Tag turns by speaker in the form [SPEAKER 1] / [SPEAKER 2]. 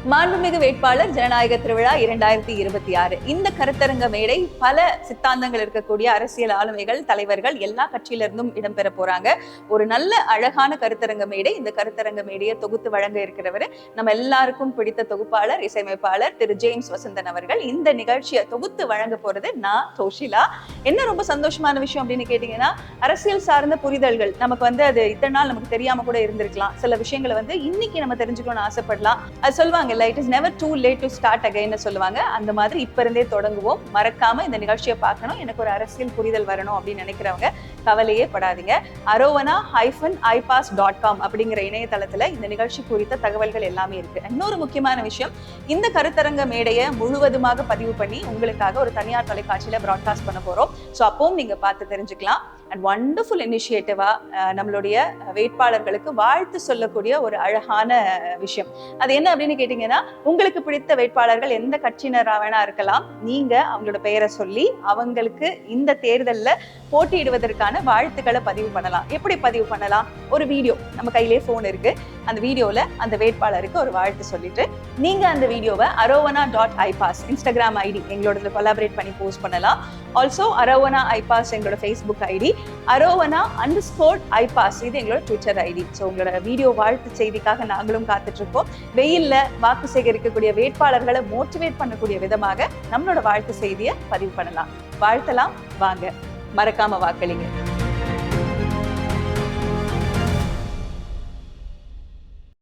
[SPEAKER 1] மாண்புமிகு வேட்பாளர் ஜனநாயக திருவிழா 2026. இந்த கருத்தரங்க மேடை பல சித்தாந்தங்கள் இருக்கக்கூடிய அரசியல் ஆளுமைகள், தலைவர்கள் எல்லா கட்சியில இருந்தும் இடம்பெற போறாங்க. ஒரு நல்ல அழகான கருத்தரங்க மேடை. இந்த கருத்தரங்க மேடையை தொகுத்து வழங்க இருக்கிறவர் நம்ம எல்லாருக்கும் பிடித்த தொகுப்பாளர், இசையமைப்பாளர் திரு ஜேம்ஸ் வசந்தன் அவர்கள். இந்த நிகழ்ச்சியை தொகுத்து வழங்க போறது நான் தோஷிலா. என்ன ரொம்ப சந்தோஷமான விஷயம் அப்படின்னு கேட்டீங்கன்னா, அரசியல் சார்ந்த புரிதல்கள் நமக்கு அது இத்தனை நாள் நமக்கு தெரியாம கூட இருந்திருக்கலாம். சில விஷயங்களை இன்னைக்கு நம்ம தெரிஞ்சுக்கணும்னு ஆசைப்படலாம். அது சொல்லுவாங்க, it is never too late to start again சொல்லுவாங்க. அந்த மாதிரி இப்ப இருந்தே தொடங்குவோம். மறக்காம இந்த நிகழ்ச்சியை பார்க்கணும், எனக்கு ஒரு அரசியல் புரிதல் வரணும் அப்படின்னு நினைக்கிறவங்க கவலையே படாதீங்க. arovana-ipass.com அப்படிங்கிற இணையதளத்துல இந்த நிகழ்ச்சி குறித்த தகவல்கள் எல்லாமே இருக்கு. இன்னொரு முக்கியமான விஷயம், இந்த கருத்தரங்க மேடையை முழுவதுமாக பதிவு பண்ணி உங்களுக்காக ஒரு தனியார் தொலைக்காட்சியில பிராட்காஸ்ட் பண்ண போறோம். ஸோ அப்பவும் நீங்க பார்த்து தெரிஞ்சுக்கலாம். அண்ட் வண்டர்ஃபுல் இனிஷியேட்டிவா நம்மளுடைய வேட்பாளர்களுக்கு வாழ்த்து சொல்லக்கூடிய ஒரு அழகான விஷயம். அது என்ன அப்படின்னு கேட்டீங்கன்னா, உங்களுக்கு பிடித்த வேட்பாளர்கள் எந்த கட்சியினரா வேணா இருக்கலாம். நீங்க அவங்களோட பெயரை சொல்லி அவங்களுக்கு இந்த தேர்தல்ல போட்டியிடுவதற்கான வாழ்த்துக்களை பதிவு பண்ணலாம். எப்படி பதிவு பண்ணலாம்? ஒரு வீடியோ, நம்ம கையிலேயே போன் இருக்கு, அந்த வீடியோல அந்த வேட்பாளருக்கு ஒரு வாழ்த்து சொல்லிட்டு நீங்க அந்த வீடியோவை arovana.ipass இன்ஸ்டாகிராம் ஐடி எங்களோட கொலாபரேட் பண்ணி போஸ்ட் பண்ணலாம். ஆல்சோ arovana-ipass எங்களோட ஃபேஸ்புக் ஐடி, arovana_ipass இது எங்களோட ட்விட்டர் ஐடி. ஸோ உங்களோட வீடியோ வாழ்த்து செய்திக்காக நாங்களும் காத்துட்டு இருக்கோம். வெயில்ல வாக்கு சேகரிக்கக்கூடிய வேட்பாளர்களை மோட்டிவேட் பண்ணக்கூடிய விதமாக நம்மளோட வாழ்த்து செய்தியை பதிவு பண்ணலாம். வாழ்த்தலாம், வாங்க, மறக்காம வாக்களிங்க.